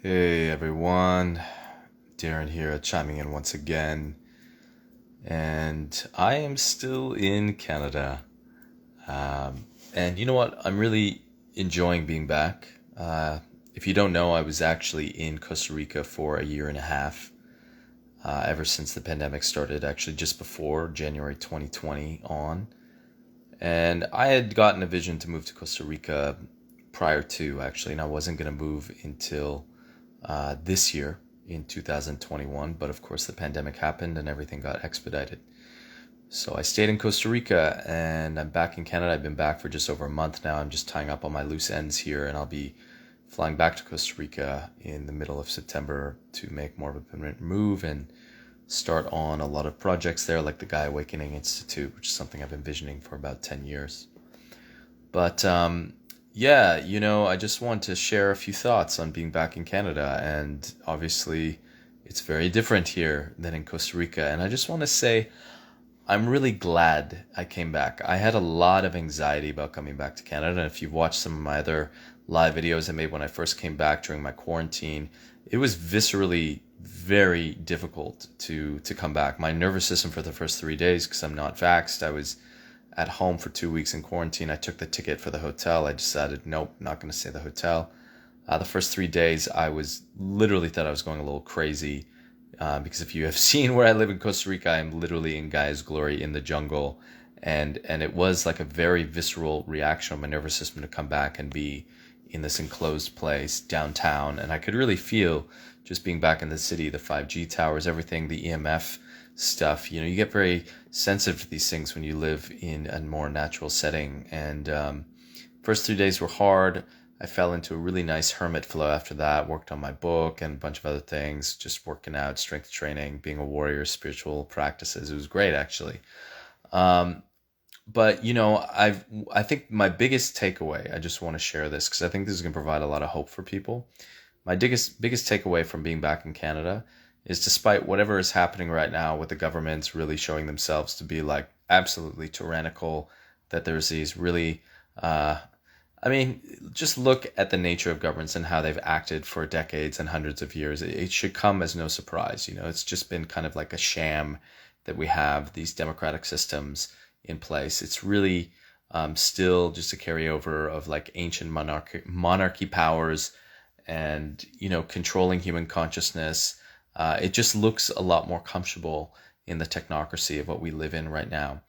Hey everyone, Darren here, chiming in once again. And I am still in Canada. And you know what? I'm really enjoying being back. If you don't know, I was actually in Costa Rica for a year and a half, ever since the pandemic started, actually just before January 2020 on. And I had gotten a vision to move to Costa Rica prior to, actually, and I wasn't going to move until this year in 2021, but of course the pandemic happened and everything got expedited. So I stayed in Costa Rica and I'm back in Canada. I've been back for just over a month now. I'm just tying up all my loose ends here and I'll be flying back to Costa Rica in the middle of September to make more of a permanent move and start on a lot of projects there, like the Gaia Awakening Institute, which is something I've been envisioning for about 10 years. But yeah, I just want to share a few thoughts on being back in Canada. And obviously, it's very different here than in Costa Rica. And I just want to say, I'm really glad I came back. I had a lot of anxiety about coming back to Canada. And if you've watched some of my other live videos I made when I first came back during my quarantine, it was viscerally very difficult to come back. My nervous system for the first 3 days, because I'm not vaxxed, I was at home for 2 weeks in quarantine. I took the ticket for the hotel. I decided, nope, not going to stay at the hotel. The first 3 days, I was literally thought I was going a little crazy, because if you have seen where I live in Costa Rica, I'm literally in Gaia's glory in the jungle, and it was like a very visceral reaction of my nervous system to come back and be in this enclosed place downtown, and I could really feel just being back in the city, the 5G towers, everything, the EMF stuff. You get very sensitive to these things when you live in a more natural setting. And first 3 days were hard. I fell into a really nice hermit flow after that, worked on my book and a bunch of other things, just working out, strength training, being a warrior, spiritual practices. It was great, actually. Um, but I think my biggest takeaway, I just want to share this because I think this is going to provide a lot of hope for people. My biggest takeaway from being back in Canada is, despite whatever is happening right now with the governments really showing themselves to be like absolutely tyrannical, that there's these really, I mean, just look at the nature of governments and how they've acted for decades and hundreds of years. It should come as no surprise. It's just been kind of like a sham that we have these democratic systems in place. It's really still just a carryover of like ancient monarchy powers and, controlling human consciousness. It just looks a lot more comfortable in the technocracy of what we live in right now.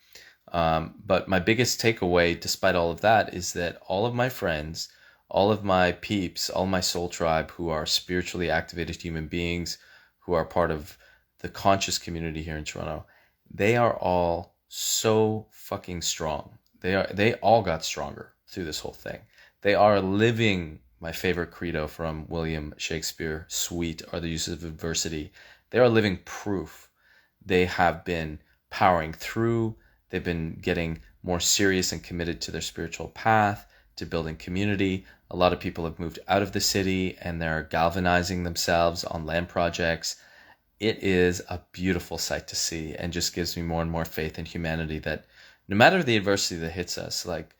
But my biggest takeaway, despite all of that, is that all of my friends, all of my peeps, all my soul tribe who are spiritually activated human beings, who are part of the conscious community here in Toronto, they are all so fucking strong. They all got stronger through this whole thing. They are living my favorite credo from William Shakespeare, sweet are the uses of adversity. They are living proof. They have been powering through. They've been getting more serious and committed to their spiritual path, to building community. A lot of people have moved out of the city and they're galvanizing themselves on land projects. It is a beautiful sight to see, and just gives me more and more faith in humanity that no matter the adversity that hits us, like,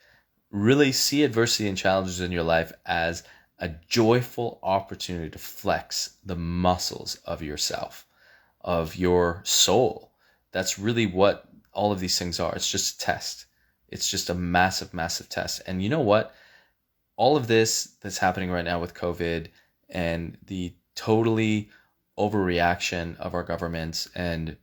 really see adversity and challenges in your life as a joyful opportunity to flex the muscles of yourself, of your soul. That's really what all of these things are. It's just a test. It's just a massive, massive test. And you know what? All of this that's happening right now with COVID and the totally overreaction of our governments, and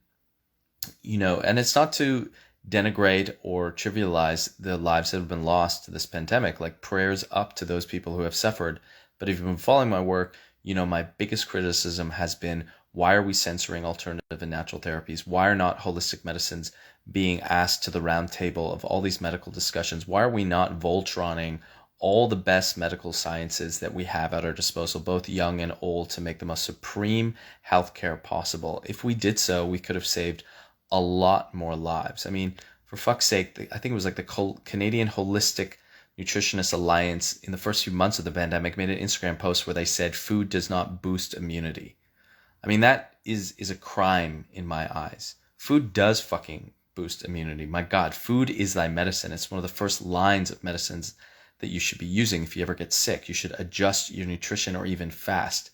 and it's not to denigrate or trivialize the lives that have been lost to this pandemic. Like, prayers up to those people who have suffered. But if you've been following my work, my biggest criticism has been, why are we censoring alternative and natural therapies? Why are not holistic medicines being asked to the round table of all these medical discussions? Why are we not Voltroning all the best medical sciences that we have at our disposal, both young and old, to make the most supreme healthcare possible? If we did so, we could have saved a lot more lives. I mean, for fuck's sake, I think it was like the Canadian Holistic Nutritionist Alliance in the first few months of the pandemic made an Instagram post where they said food does not boost immunity. I mean, that is a crime in my eyes. Food does fucking boost immunity. My God, food is thy medicine. It's one of the first lines of medicines that you should be using if you ever get sick. You should adjust your nutrition or even fast.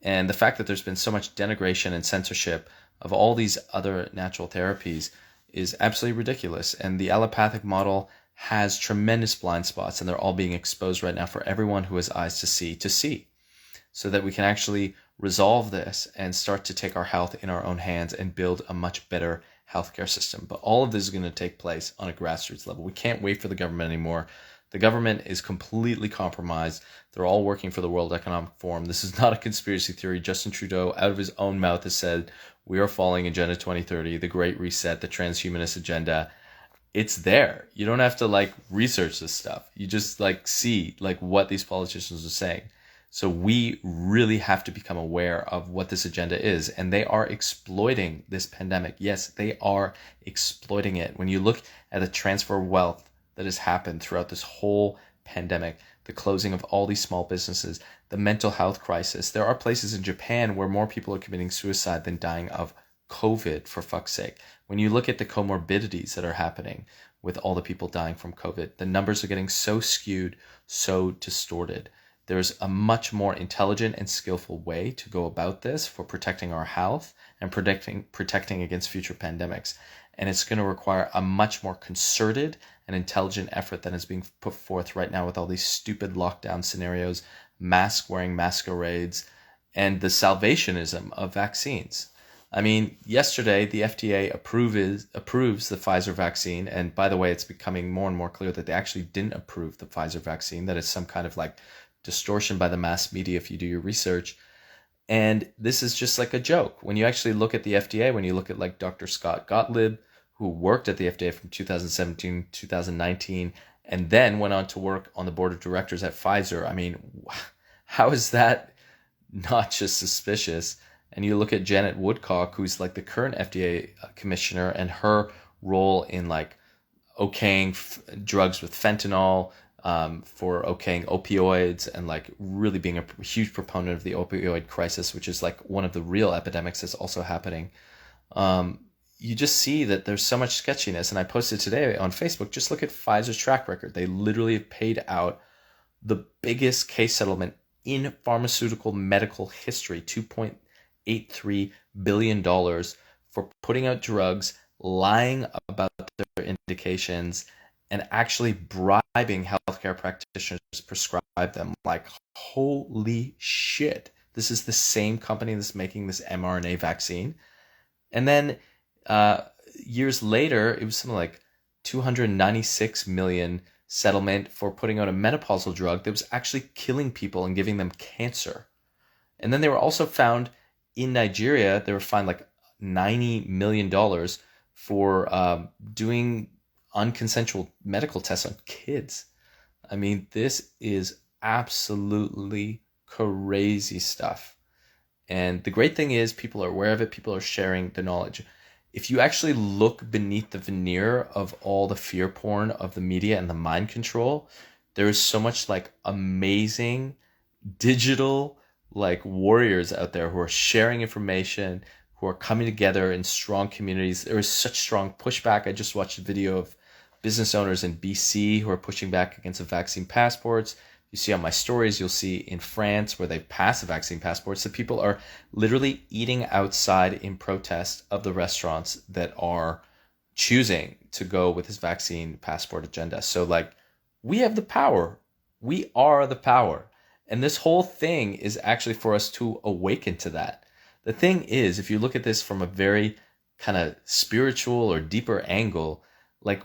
And the fact that there's been so much denigration and censorship of all these other natural therapies is absolutely ridiculous. And the allopathic model has tremendous blind spots, and they're all being exposed right now for everyone who has eyes to see, so that we can actually resolve this and start to take our health in our own hands and build a much better healthcare system. But all of this is going to take place on a grassroots level. We can't wait for the government anymore. The government is completely compromised. They're all working for the World Economic Forum. This is not a conspiracy theory. Justin Trudeau, out of his own mouth, has said, we are following Agenda 2030, the Great Reset, the transhumanist agenda. It's there. You don't have to research this stuff. You just see what these politicians are saying. So we really have to become aware of what this agenda is. And they are exploiting this pandemic. Yes, they are exploiting it. When you look at the transfer of wealth that has happened throughout this whole pandemic, the closing of all these small businesses, the mental health crisis. There are places in Japan where more people are committing suicide than dying of COVID, for fuck's sake. When you look at the comorbidities that are happening with all the people dying from COVID, the numbers are getting so skewed, so distorted. There's a much more intelligent and skillful way to go about this for protecting our health and protecting against future pandemics. And it's going to require a much more concerted and intelligent effort than is being put forth right now with all these stupid lockdown scenarios, mask-wearing masquerades, and the salvationism of vaccines. I mean, yesterday, the FDA approves the Pfizer vaccine. And by the way, it's becoming more and more clear that they actually didn't approve the Pfizer vaccine. That is some kind of distortion by the mass media if you do your research. And this is just a joke. When you actually look at the FDA, when you look at Dr. Scott Gottlieb, who worked at the FDA from 2017 to 2019, and then went on to work on the board of directors at Pfizer. I mean, how is that not just suspicious? And you look at Janet Woodcock, who's the current FDA commissioner, and her role in okaying drugs with fentanyl, for okaying opioids, and really being a huge proponent of the opioid crisis, which is one of the real epidemics that's also happening. You just see that there's so much sketchiness. And I posted today on Facebook, just look at Pfizer's track record. They literally have paid out the biggest case settlement in pharmaceutical medical history, $2.83 billion, for putting out drugs, lying about their indications, and actually bribing healthcare practitioners to prescribe them. Holy shit. This is the same company that's making this mRNA vaccine. And then years later, it was something like 296 million settlement for putting out a menopausal drug that was actually killing people and giving them cancer. And then they were also found in Nigeria, they were fined $90 million for doing unconsensual medical tests on kids. I mean, this is absolutely crazy stuff. And the great thing is people are aware of it. People are sharing the knowledge. If you actually look beneath the veneer of all the fear porn of the media and the mind control, there is so much amazing digital warriors out there who are sharing information, who are coming together in strong communities. There is such strong pushback. I just watched a video of business owners in BC who are pushing back against the vaccine passports. You see on my stories, you'll see in France where they passed the vaccine passports, that people are literally eating outside in protest of the restaurants that are choosing to go with this vaccine passport agenda. So we have the power. We are the power. And this whole thing is actually for us to awaken to that. The thing is, if you look at this from a very kind of spiritual or deeper angle,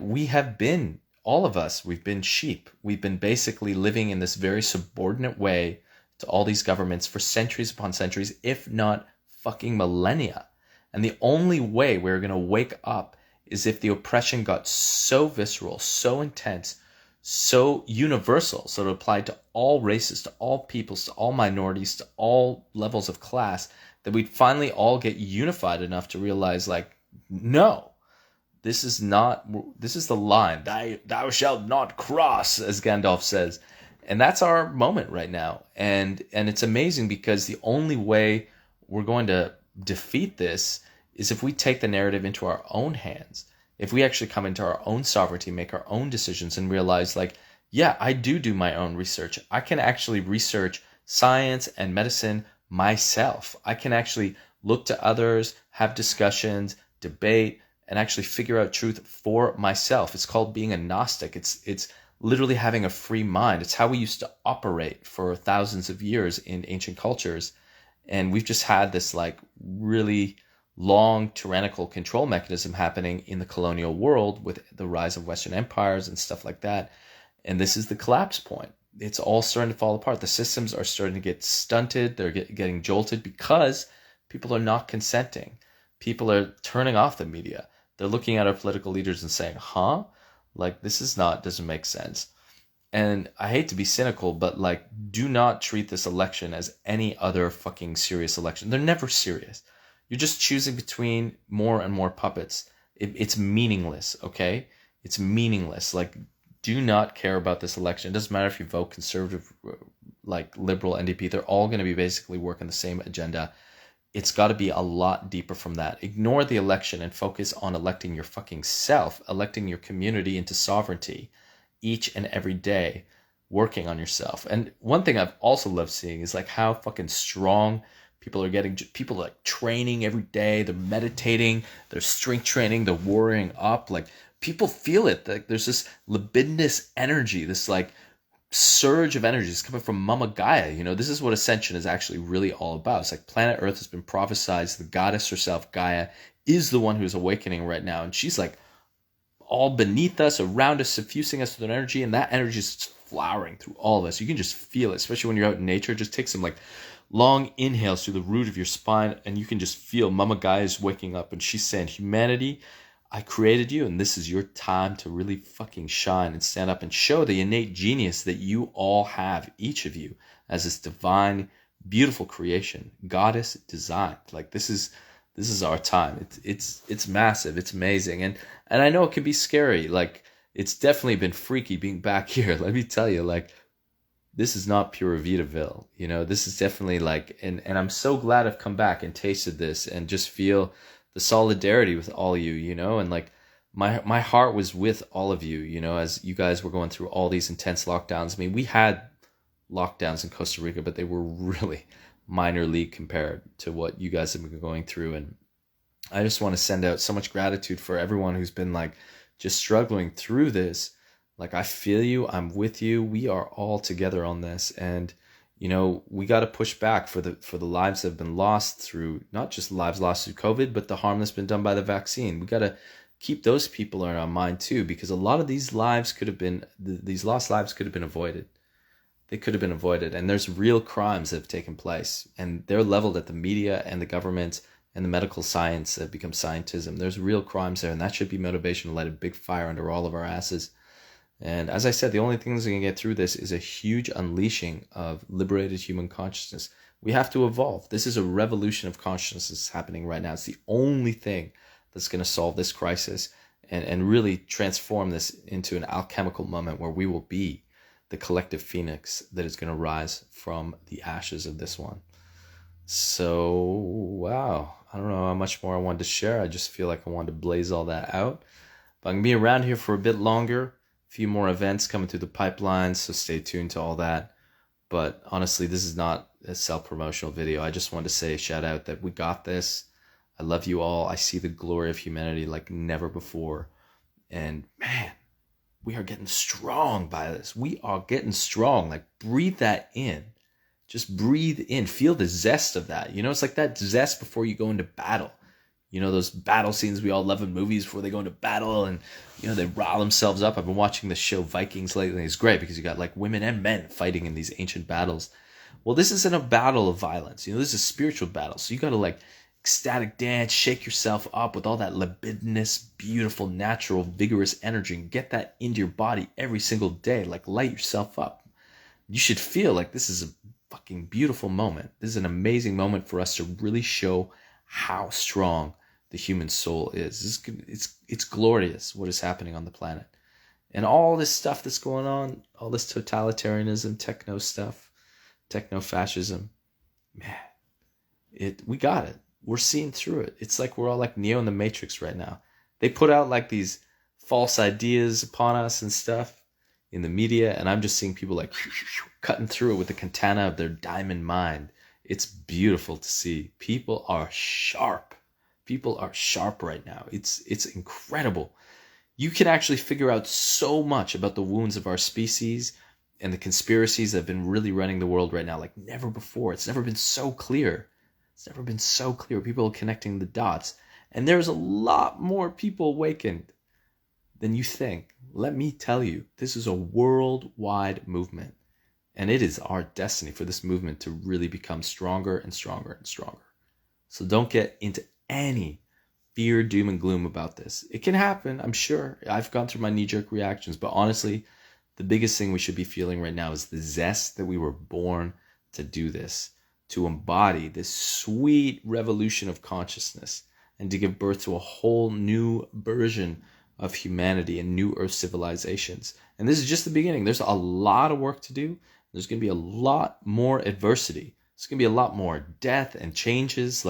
we have been, all of us, we've been sheep. We've been basically living in this very subordinate way to all these governments for centuries upon centuries, if not fucking millennia. And the only way we're going to wake up is if the oppression got so visceral, so intense, so universal, so it applied to all races, to all peoples, to all minorities, to all levels of class, that we'd finally all get unified enough to realize, no, this is the line. Thou shalt not cross, as Gandalf says. And that's our moment right now. And it's amazing because the only way we're going to defeat this is if we take the narrative into our own hands. If we actually come into our own sovereignty, make our own decisions, and realize yeah, I do my own research. I can actually research science and medicine myself. I can actually look to others, have discussions, debate, and actually figure out truth for myself. It's called being a Gnostic. It's literally having a free mind. It's how we used to operate for thousands of years in ancient cultures. And we've just had this like really long tyrannical control mechanism happening in the colonial world with the rise of Western empires and stuff like that. And this is the collapse point. It's all starting to fall apart. The systems are starting to get stunted. They're getting jolted because people are not consenting. People are turning off the media. They're looking at our political leaders and saying, huh? Like, this is not, doesn't make sense. And I hate to be cynical, but like, do not treat this election as any other fucking serious election. They're never serious. You're just choosing between more and more puppets. It's meaningless, okay? It's meaningless. Like, do not care about this election. It doesn't matter if you vote conservative, like liberal, NDP. They're all going to be basically working the same agenda. It's got to be a lot deeper from that. Ignore the election and focus on electing your fucking self, electing your community into sovereignty each and every day, working on yourself. And one thing I've also loved seeing is like how fucking strong people are getting. People are like training every day. They're meditating, they're strength training, they're warring up. Like, people feel it. Like, there's this libidinous energy, this like surge of energy is coming from Mama Gaia. You know, this is what ascension is actually really all about. It's like planet Earth has been prophesized. The goddess herself, Gaia, is the one who's awakening right now. And she's like all beneath us, around us, suffusing us with an energy. And that energy is flowering through all of us. You can just feel it, especially when you're out in nature. Just take some like long inhales through the root of your spine. And you can just feel Mama Gaia is waking up. And she's saying, humanity, I created you, and this is your time to really fucking shine and stand up and show the innate genius that you all have, each of you, as this divine, beautiful creation, goddess designed. Like, this is our time. It's massive. It's amazing, and I know it can be scary. Like, it's definitely been freaky being back here. Let me tell you, like, this is not pure Vitaville. You know, this is definitely like, and I'm so glad I've come back and tasted this and just feel the solidarity with all of you, you know, and like my heart was with all of you, you know, as you guys were going through all these intense lockdowns. I mean, we had lockdowns in Costa Rica, but they were really minor league compared to what you guys have been going through. And I just want to send out so much gratitude for everyone who's been like just struggling through this. Like, I feel you, I'm with you. We are all together on this. And you know, we got to push back for the lives that have been lost through, not just lives lost through COVID, but the harm that's been done by the vaccine. We got to keep those people in our mind too, because a lot of these lives could have been, these lost lives could have been avoided. They could have been avoided. And there's real crimes that have taken place, and they're leveled at the media and the government and the medical science that have become scientism. There's real crimes there, and that should be motivation to light a big fire under all of our asses. And as I said, the only thing that's going to get through this is a huge unleashing of liberated human consciousness. We have to evolve. This is a revolution of consciousness happening right now. It's the only thing that's going to solve this crisis and really transform this into an alchemical moment where we will be the collective phoenix that is going to rise from the ashes of this one. So, wow. I don't know how much more I wanted to share. I just feel like I wanted to blaze all that out. But I'm going to be around here for a bit longer. Few more events coming through the pipeline, so stay tuned to all that. But honestly, this is not a self-promotional video. I just wanted to say, shout out that we got this. I love you all. I see the glory of humanity like never before. And man, we are getting strong by this. We are getting strong. Like, breathe that in. Just breathe in. Feel the zest of that. You know, it's like that zest before you go into battle. You know, those battle scenes we all love in movies before they go into battle and, you know, they rile themselves up. I've been watching the show Vikings lately. It's great because you got like women and men fighting in these ancient battles. Well, this isn't a battle of violence. You know, this is a spiritual battle. So you got to like ecstatic dance, shake yourself up with all that libidinous, beautiful, natural, vigorous energy and get that into your body every single day. Like, light yourself up. You should feel like this is a fucking beautiful moment. This is an amazing moment for us to really show how strong the human soul is. It's glorious what is happening on the planet. And all this stuff that's going on, all this totalitarianism, techno stuff, techno-fascism, man, we got it. We're seeing through it. It's like we're all like Neo in the Matrix right now. They put out like these false ideas upon us and stuff in the media, and I'm just seeing people like cutting through it with the katana of their diamond mind It's beautiful to see. People are sharp. People are sharp right now. It's incredible. You can actually figure out so much about the wounds of our species and the conspiracies that have been really running the world right now like never before. It's never been so clear. It's never been so clear. People are connecting the dots. And there's a lot more people awakened than you think. Let me tell you, this is a worldwide movement. And it is our destiny for this movement to really become stronger and stronger and stronger. So don't get into any fear, doom, and gloom about this. It can happen, I'm sure. I've gone through my knee-jerk reactions, but honestly, the biggest thing we should be feeling right now is the zest that we were born to do this, to embody this sweet revolution of consciousness, and to give birth to a whole new version of humanity and new Earth civilizations. And this is just the beginning. There's a lot of work to do. There's going to be a lot more adversity. There's going to be a lot more death and changes.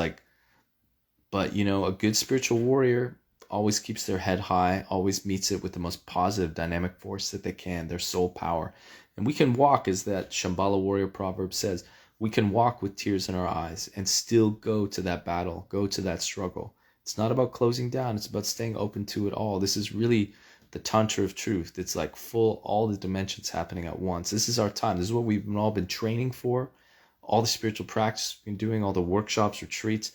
But a good spiritual warrior always keeps their head high, always meets it with the most positive dynamic force that they can, their soul power. And we can walk, as that Shambhala warrior proverb says, we can walk with tears in our eyes and still go to that battle, go to that struggle. It's not about closing down. It's about staying open to it all. This is really the Tantra of truth. It's like full, all the dimensions happening at once. This is our time. This is what we've all been training for. All the spiritual practice we've been doing, all the workshops, retreats.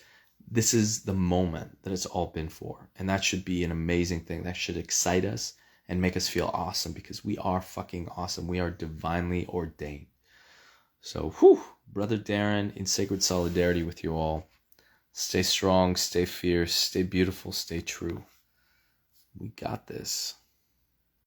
This is the moment that it's all been for. And that should be an amazing thing. That should excite us and make us feel awesome, because we are fucking awesome. We are divinely ordained. So, Brother Darren, in sacred solidarity with you all. Stay strong, stay fierce, stay beautiful, stay true. We got this.